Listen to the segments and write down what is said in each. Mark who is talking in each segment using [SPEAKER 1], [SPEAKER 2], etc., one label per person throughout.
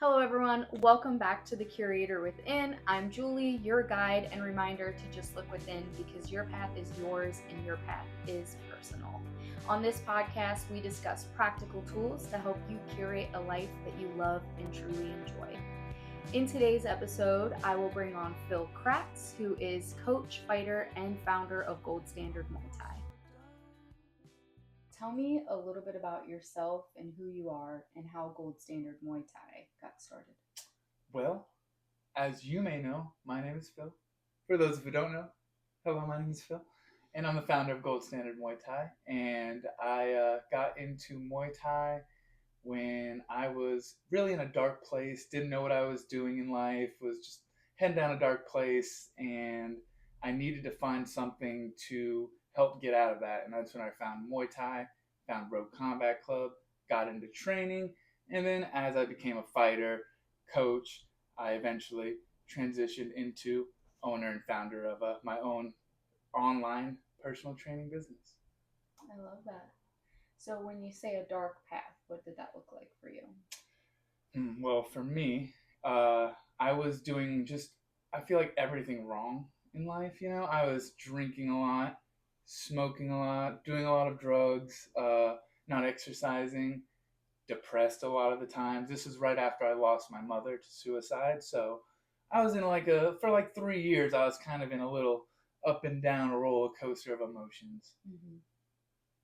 [SPEAKER 1] Hello, everyone. Welcome back to the Curator Within. I'm Julie, your guide and reminder to just look within because your path is yours and your path is personal. On this podcast, we discuss practical tools to help you curate a life that you love and truly enjoy. In today's episode, I will bring on Phil Kratz, who is coach, fighter, and founder of Gold Standard Muay Thai. Tell me a little bit about yourself and who you are and how Gold Standard Muay Thai got started.
[SPEAKER 2] Well, as you may know, my name is Phil. For those who don't know, hello, my name is Phil. And I'm the founder of Gold Standard Muay Thai. And I got into Muay Thai when I was really in a dark place, didn't know what I was doing in life, was just heading down a dark place. And I needed to find something to help get out of that. And that's when I found Muay Thai, found Rogue Combat Club, got into training. And then as I became a fighter, coach, I eventually transitioned into owner and founder of my own online personal training business.
[SPEAKER 1] I love that. So when you say a dark path, what did that look like for you?
[SPEAKER 2] Well, for me, I was doing I feel like everything wrong in life. I was drinking a lot, smoking a lot, doing a lot of drugs, not exercising, depressed a lot of the times. This is right after I lost my mother to suicide. So I was in for like 3 years, I was kind of in a little up and down roller coaster of emotions.
[SPEAKER 1] Mm-hmm.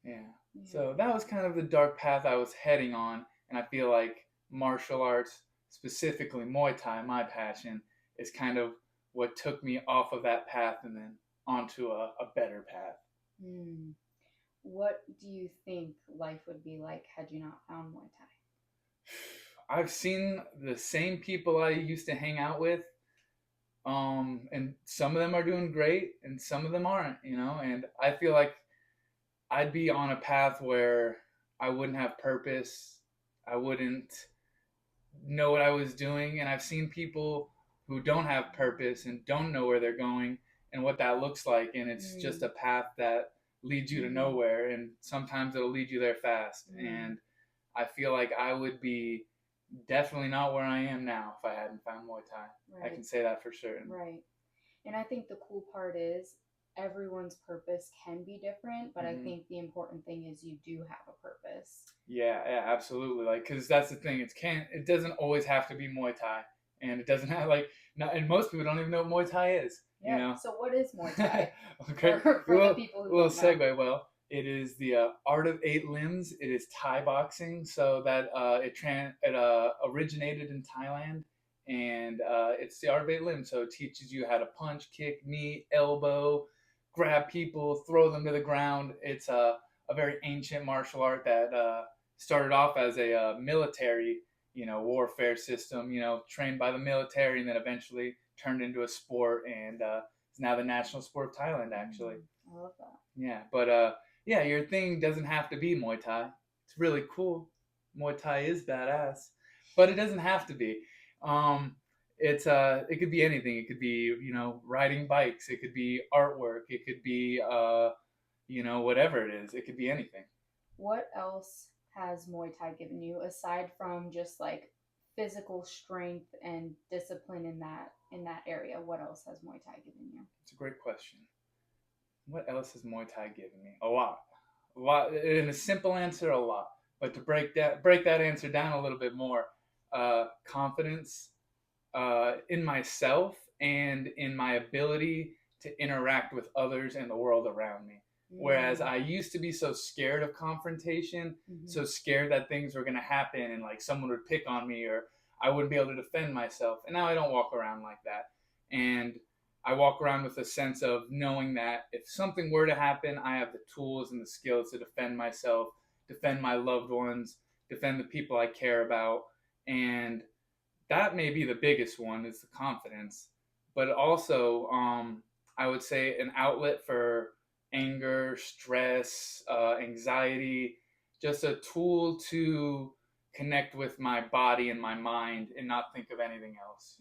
[SPEAKER 2] Yeah. So that was kind of the dark path I was heading on. And I feel like martial arts, specifically Muay Thai, my passion, is kind of what took me off of that path and then onto a better path.
[SPEAKER 1] What do you think life would be like had you not found Muay Thai?
[SPEAKER 2] I've seen the same people I used to hang out with, and some of them are doing great and some of them aren't, and I feel like I'd be on a path where I wouldn't have purpose. I wouldn't know what I was doing. And I've seen people who don't have purpose and don't know where they're going and what that looks like. And it's just a path that leads you to nowhere. And sometimes it'll lead you there fast. And I feel like I would be definitely not where I am now if I hadn't found Muay Thai. Right. I can say that for certain.
[SPEAKER 1] Right. And I think the cool part is everyone's purpose can be different, but I think the important thing is you do have a purpose.
[SPEAKER 2] Yeah, absolutely. Like, because that's the thing. It doesn't always have to be Muay Thai, and it doesn't have and most people don't even know what Muay Thai is.
[SPEAKER 1] Yeah. So what is Muay Thai?
[SPEAKER 2] Okay.
[SPEAKER 1] For the people who don't know.
[SPEAKER 2] Segue. Well, it is the art of 8 limbs. It is Thai boxing. So that it originated in Thailand, and it's the art of 8 limbs. So it teaches you how to punch, kick, knee, elbow, grab people, throw them to the ground. It's a very ancient martial art that started off as a military, warfare system, trained by the military, and then eventually turned into a sport, and it's now the national sport of Thailand, actually.
[SPEAKER 1] I love that.
[SPEAKER 2] Yeah, but your thing doesn't have to be Muay Thai. It's really cool. Muay Thai is badass, but it doesn't have to be. It could be anything. It could be riding bikes. It could be artwork. It could be whatever it is. It could be anything.
[SPEAKER 1] What else has Muay Thai given you aside from just like physical strength and discipline in that area? What else has Muay Thai given you?
[SPEAKER 2] It's a great question. What else has Muay Thai given me? A lot. In a simple answer, a lot. But to break that answer down a little bit more, confidence in myself and in my ability to interact with others and the world around me. Whereas I used to be so scared of confrontation, so scared that things were going to happen and like someone would pick on me or I wouldn't be able to defend myself. And now I don't walk around like that. And I walk around with a sense of knowing that if something were to happen, I have the tools and the skills to defend myself, defend my loved ones, defend the people I care about. And that may be the biggest one, is the confidence. But also, I would say an outlet for anger, stress, anxiety, just a tool to connect with my body and my mind and not think of anything else,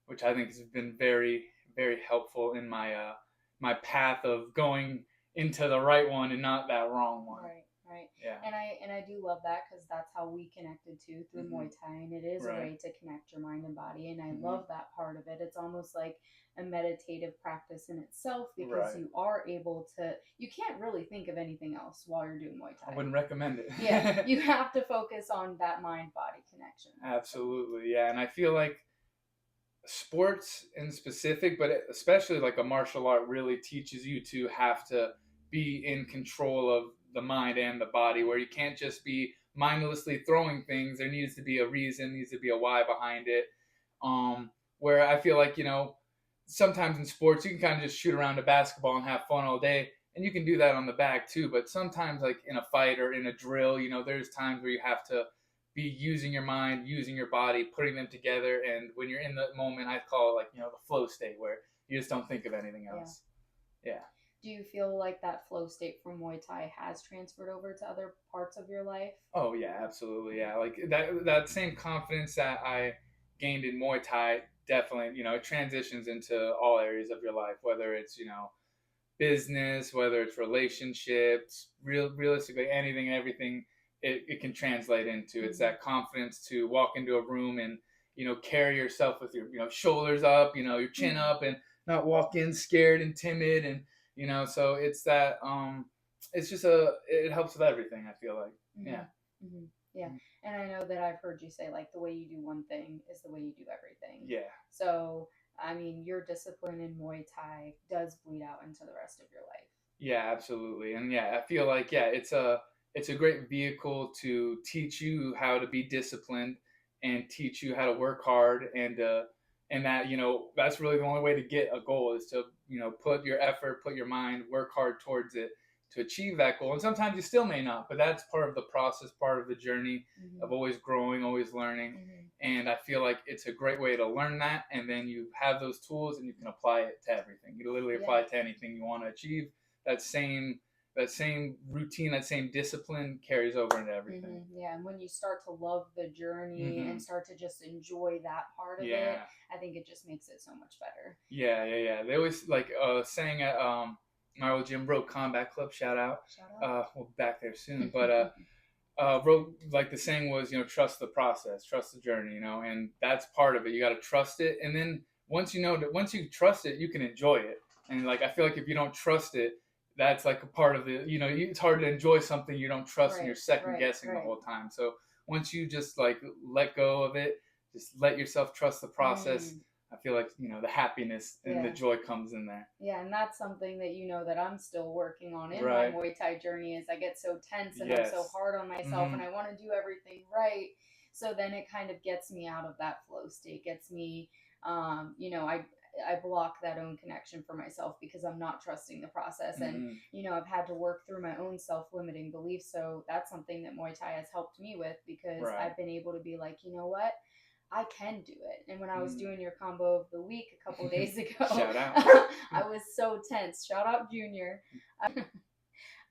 [SPEAKER 2] which I think has been very, very helpful in my my path of going into the right one and not that wrong one.
[SPEAKER 1] Right. Right.
[SPEAKER 2] Yeah.
[SPEAKER 1] And I do love that, because that's how we connected too, through
[SPEAKER 2] Mm-hmm.
[SPEAKER 1] Muay Thai, and it is a
[SPEAKER 2] Right.
[SPEAKER 1] way to connect your mind and body, and I
[SPEAKER 2] Mm-hmm.
[SPEAKER 1] love that part of it. It's almost like a meditative practice in itself, because
[SPEAKER 2] Right.
[SPEAKER 1] you are able to, you can't really think of anything else while you're doing Muay Thai.
[SPEAKER 2] I wouldn't recommend it.
[SPEAKER 1] Yeah, you have to focus on that mind body connection.
[SPEAKER 2] Absolutely, yeah. And I feel like sports in specific, but especially like a martial art, really teaches you to have to be in control of the mind and the body, where you can't just be mindlessly throwing things. There needs to be a reason, needs to be a why behind it. Where I feel like, sometimes in sports you can kind of just shoot around a basketball and have fun all day, and you can do that on the bag too. But sometimes, like in a fight or in a drill, there's times where you have to be using your mind, using your body, putting them together. And when you're in the moment, I call it like, the flow state, where you just don't think of anything else. Yeah.
[SPEAKER 1] Do you feel like that flow state from Muay Thai has transferred over to other parts of your life?
[SPEAKER 2] Oh yeah, absolutely. Yeah. Like that same confidence that I gained in Muay Thai, definitely, it transitions into all areas of your life, whether it's, business, whether it's relationships, realistically anything and everything. It can translate into. It's that confidence to walk into a room and carry yourself with your shoulders up, your chin up, and not walk in scared and timid, and so it's that it's just it helps with everything, I feel like. Yeah.
[SPEAKER 1] Mm-hmm. Yeah. And I know that I've heard you say, like, the way you do one thing is the way you do everything.
[SPEAKER 2] Yeah.
[SPEAKER 1] So I mean, your discipline in Muay Thai does bleed out into the rest of your life.
[SPEAKER 2] Yeah, absolutely. And yeah, I feel like, it's a great vehicle to teach you how to be disciplined and teach you how to work hard, and that, that's really the only way to get a goal, is to, put your effort, put your mind, work hard towards it to achieve that goal. And sometimes you still may not, but that's part of the process, part of the journey of always growing, always learning. And I feel like it's a great way to learn that, and then you have those tools and you can apply it to everything. You can literally apply it to anything you want to achieve. That same routine, that same discipline carries over into everything.
[SPEAKER 1] Yeah, and when you start to love the journey and start to just enjoy that part of it, I think it just makes it so much better.
[SPEAKER 2] Yeah. They always like saying at my old gym, Bro Combat Club, shout out. We'll be back there soon, but wrote, like, the saying was, trust the process, trust the journey, and that's part of it. You got to trust it, and then once you trust it, you can enjoy it. And like, I feel like if you don't trust it, that's like a part of the, it's hard to enjoy something you don't trust, and you're second guessing the whole time. So once you just like let go of it, just let yourself trust the process, I feel like, the happiness and the joy comes in there.
[SPEAKER 1] Yeah, and that's something that that I'm still working on in my Muay Thai journey, is I get so tense and I'm so hard on myself, and I want to do everything right. So then it kind of gets me out of that flow state, gets me, I block that own connection for myself because I'm not trusting the process. And, I've had to work through my own self-limiting beliefs. So that's something that Muay Thai has helped me with, because I've been able to be like, you know what? I can do it. And when I was doing your combo of the week a couple days ago,
[SPEAKER 2] shout out.
[SPEAKER 1] I was so tense. Shout out Junior. A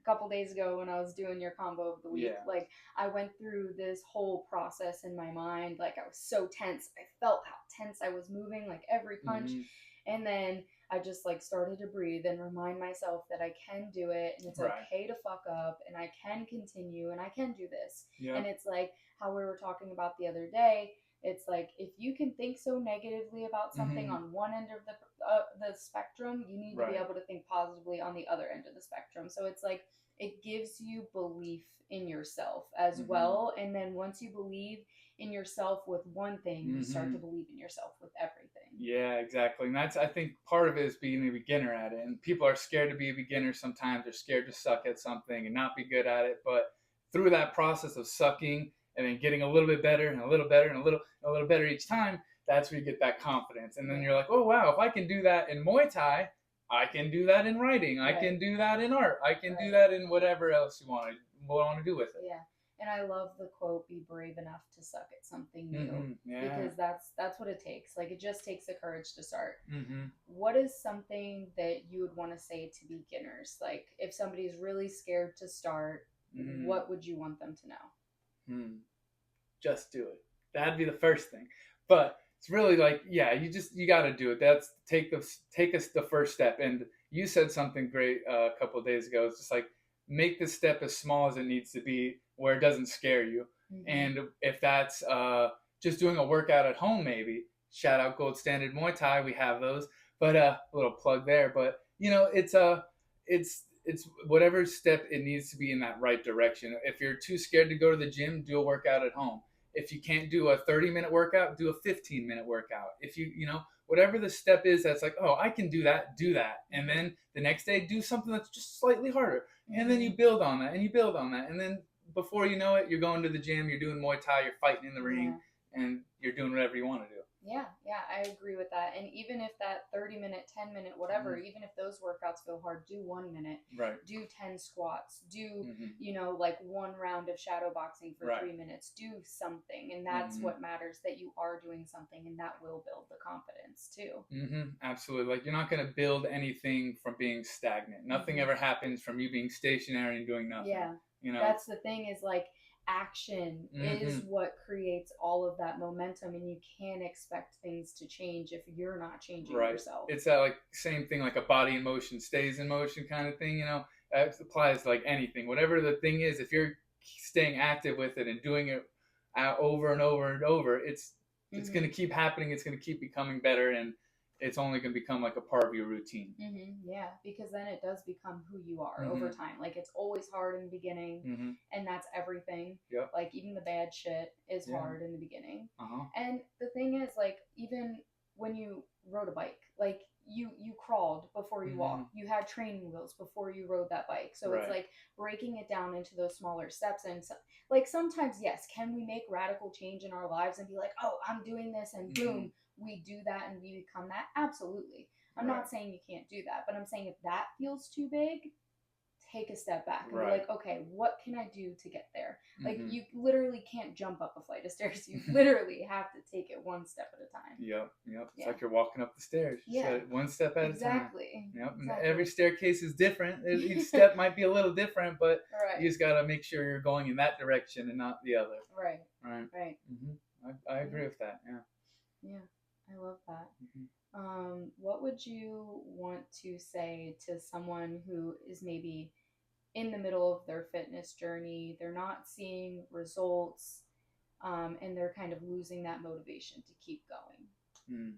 [SPEAKER 1] couple days ago when I was doing your combo of the week, like, I went through this whole process in my mind. Like, I was so tense. I felt how tense I was moving, like every punch. And then I just like started to breathe and remind myself that I can do it, and it's okay to fuck up, and I can continue, and I can do this. And it's like how we were talking about the other day. It's like, if you can think so negatively about something on one end of the spectrum, you need to be able to think positively on the other end of the spectrum. So it's like, it gives you belief in yourself as well. And then once you believe in yourself with one thing, you start to believe in yourself with everything.
[SPEAKER 2] Yeah, exactly. And that's, I think, part of it is being a beginner at it. And people are scared to be a beginner sometimes. They're scared to suck at something and not be good at it. But through that process of sucking and then getting a little bit better and a little better and a little better each time, that's where you get that confidence. And then you're like, oh, wow, if I can do that in Muay Thai, I can do that in writing. I can do that in art. I can do that in whatever else you want to do with it.
[SPEAKER 1] Yeah. And I love the quote, "Be brave enough to suck at something new," because that's what it takes. Like, it just takes the courage to start. What is something that you would want to say to beginners? Like, if somebody's really scared to start, what would you want them to know?
[SPEAKER 2] Just do it. That'd be the first thing. But it's really like, you got to do it. That's take us the first step. And you said something great a couple of days ago. It's just like, make the step as small as it needs to be where it doesn't scare you. And if that's just doing a workout at home, maybe shout out Gold Standard Muay Thai, we have those. But a little plug there. But it's whatever step it needs to be in that right direction. If you're too scared to go to the gym, do a workout at home. If you can't do a 30-minute workout, do a 15-minute workout. If whatever the step is that's like, oh, I can do that, do that. And then the next day, do something that's just slightly harder. And then you build on that and you build on that. And then before you know it, you're going to the gym, you're doing Muay Thai, you're fighting in the ring, and you're doing whatever you want to do.
[SPEAKER 1] Yeah, I agree with that. And even if that 30-minute, 10-minute, whatever, even if those workouts feel hard, do 1 minute.
[SPEAKER 2] Right.
[SPEAKER 1] Do 10 squats. Do, like 1 round of shadow boxing for 3 minutes. Do something. And that's what matters, that you are doing something, and that will build the confidence too.
[SPEAKER 2] Absolutely. Like, you're not going to build anything from being stagnant. Nothing ever happens from you being stationary and doing nothing.
[SPEAKER 1] Yeah. That's the thing, is like, action is what creates all of that momentum, and you can't expect things to change if you're not changing yourself.
[SPEAKER 2] It's that like same thing, like a body in motion stays in motion kind of thing. That applies to like anything, whatever the thing is. If you're staying active with it and doing it over and over and over, it's going to keep happening. It's going to keep becoming better, and it's only going to become like a part of your routine.
[SPEAKER 1] Yeah, because then it does become who you are over time. Like, it's always hard in the beginning, and that's everything.
[SPEAKER 2] Yep.
[SPEAKER 1] Like, even the bad shit is hard in the beginning. And the thing is, like, even when you rode a bike, like, you crawled before you walked. You had training wheels before you rode that bike. So it's like breaking it down into those smaller steps. And so, like, sometimes, yes, can we make radical change in our lives and be like, oh, I'm doing this, and boom, we do that and we become that? Absolutely. I'm not saying you can't do that, but I'm saying if that feels too big, take a step back and be like, okay, what can I do to get there? Like, you literally can't jump up a flight of stairs. You literally have to take it one step at a time.
[SPEAKER 2] Yep. It's like you're walking up the stairs. One step at a time.
[SPEAKER 1] Exactly.
[SPEAKER 2] And every staircase is different. Each step might be a little different, but you just got to make sure you're going in that direction and not the other. Right. I agree with that.
[SPEAKER 1] Yeah, I love that. What would you want to say to someone who is maybe in the middle of their fitness journey? They're not seeing results, and they're kind of losing that motivation to keep going.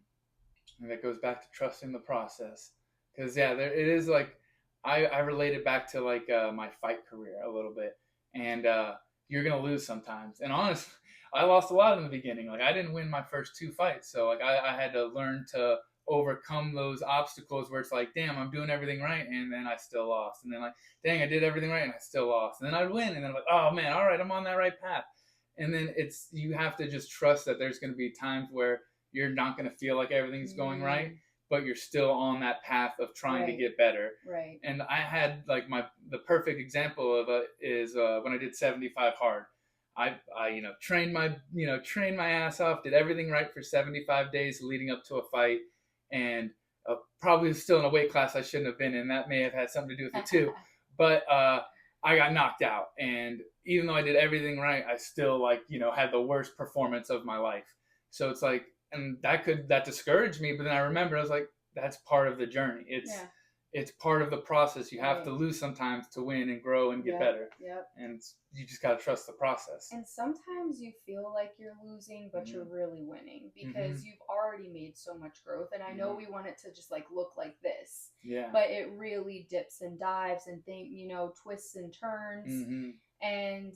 [SPEAKER 2] And that goes back to trusting the process. Because, it is like, I relate it back to like my fight career a little bit. And you're going to lose sometimes. And honestly, I lost a lot in the beginning. Like, I didn't win my first 2 fights. So like I had to learn to overcome those obstacles where it's like, damn, I'm doing everything right, and then I still lost. And then like, dang, I did everything right and I still lost. And then I'd win, and then I'm like, oh man, all right, I'm on that right path. And then you have to just trust that there's going to be times where you're not going to feel like everything's going right, but you're still on that path of trying to get better. And I had like the perfect example of it is when I did 75 hard. I trained my ass off, did everything right for 75 days leading up to a fight, and probably still in a weight class I shouldn't have been in. That may have had something to do with it too. But I got knocked out, and even though I did everything right, I still had the worst performance of my life. So it's like, and that discouraged me. But then I remember, I was like, that's part of the journey. It's part of the process. You have to lose sometimes to win and grow and get better. And you just got to trust the process.
[SPEAKER 1] And sometimes you feel like you're losing, but you're really winning because you've already made so much growth. And I know we want it to just like look like this, but it really dips and dives and twists and turns. And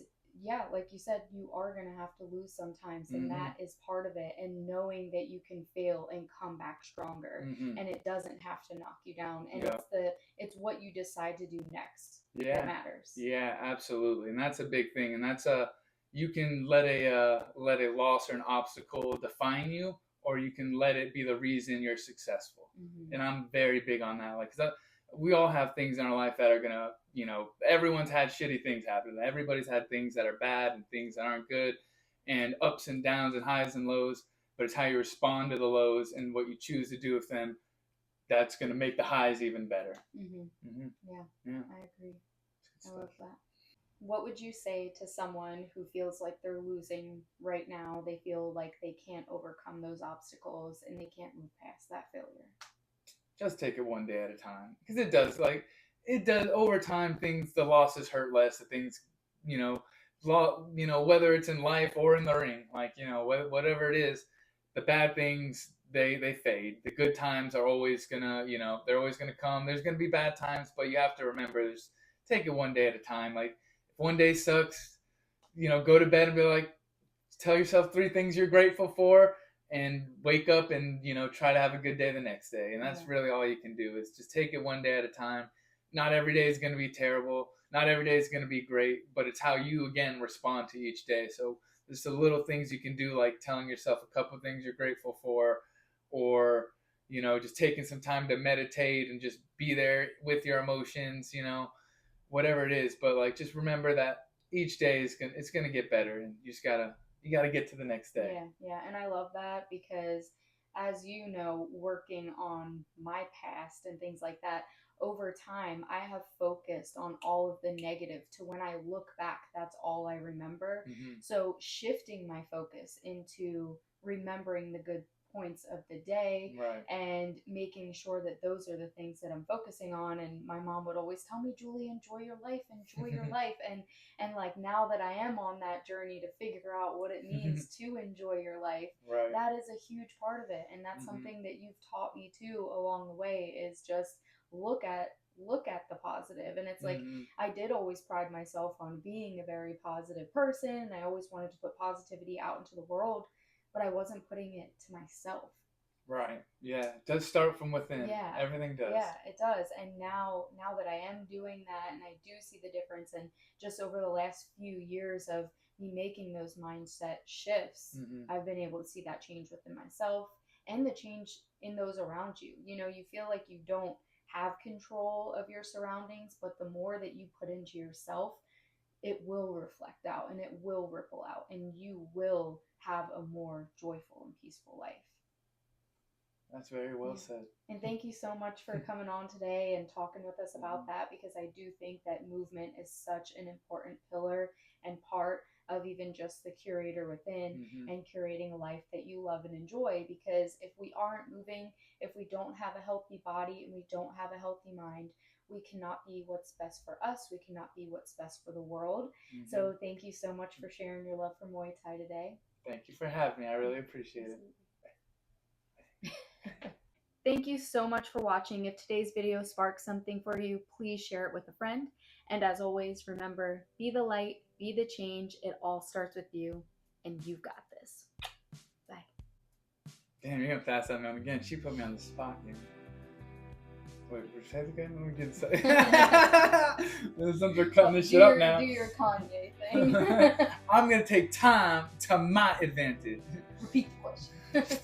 [SPEAKER 1] like you said, you are going to have to lose sometimes, and that is part of it. And knowing that you can fail and come back stronger, and it doesn't have to knock you down. And it's what you decide to do next that matters.
[SPEAKER 2] Yeah, absolutely. And that's a big thing. And that's you can let a loss or an obstacle define you, or you can let it be the reason you're successful. And I'm very big on that. Like, 'cause we all have things in our life that are gonna, everyone's had shitty things happen. Everybody's had things that are bad and things that aren't good, and ups and downs and highs and lows. But it's how you respond to the lows and what you choose to do with them that's gonna make the highs even better.
[SPEAKER 1] Yeah, I agree. I love that. What would you say to someone who feels like they're losing right now? They feel like they can't overcome those obstacles and they can't move past that failure.
[SPEAKER 2] Just take it one day at a time, because it does, like, it does over time. The losses hurt less. The things, whether it's in life or in the ring, like whatever it is, the bad things they fade. The good times are always gonna, they're always gonna come. There's gonna be bad times, but you have to remember, take it one day at a time. Like if one day sucks, go to bed and be like, tell yourself 3 things you're grateful for, and wake up and try to have a good day the next day. And that's really all you can do, is just take it one day at a time. Not every day is going to be terrible, not every day is going to be great, but it's how you again respond to each day. So there's the little things you can do, like telling yourself a couple things you're grateful for, or just taking some time to meditate and just be there with your emotions, whatever it is. But like, just remember that each day it's gonna get better, and you gotta get to the next day.
[SPEAKER 1] Yeah, and I love that because, as you know, working on my past and things like that, over time, I have focused on all of the negative to when I look back, that's all I remember.
[SPEAKER 2] Mm-hmm.
[SPEAKER 1] So shifting my focus into remembering the good points of the day,
[SPEAKER 2] right,
[SPEAKER 1] and making sure that those are the things that I'm focusing on. And my mom would always tell me, Julie, enjoy your life, enjoy your life. And like, now that I am on that journey to figure out what it means to enjoy your life,
[SPEAKER 2] right,
[SPEAKER 1] that is a huge part of it. And that's something that you've taught me too along the way, is just look at the positive. And it's like, I did always pride myself on being a very positive person, and I always wanted to put positivity out into the world, but I wasn't putting it to myself.
[SPEAKER 2] Right. Yeah. It does start from within.
[SPEAKER 1] Yeah.
[SPEAKER 2] Everything does.
[SPEAKER 1] Yeah, it does. And now that I am doing that, and I do see the difference, and just over the last few years of me making those mindset shifts, I've been able to see that change within myself and the change in those around you. You feel like you don't have control of your surroundings, but the more that you put into yourself, it will reflect out and it will ripple out, and you will have a more joyful and peaceful life.
[SPEAKER 2] That's very well said.
[SPEAKER 1] And thank you so much for coming on today and talking with us about that, because I do think that movement is such an important pillar and part of even just the Curator Within and curating a life that you love and enjoy. Because if we aren't moving, if we don't have a healthy body and we don't have a healthy mind, we cannot be what's best for us. We cannot be what's best for the world. So thank you so much for sharing your love for Muay Thai today.
[SPEAKER 2] Thank you for having me. I really appreciate it.
[SPEAKER 1] Thank you so much for watching. If today's video sparked something for you, please share it with a friend. And as always, remember, be the light, be the change. It all starts with you, and you've got this. Bye.
[SPEAKER 2] Damn, you're going to pass that on again. She put me on the spot here. Wait, say it again? Let me get since we're cutting this shit up now.
[SPEAKER 1] Do your Kanye thing.
[SPEAKER 2] I'm going to take time to my advantage.
[SPEAKER 1] Repeat the question.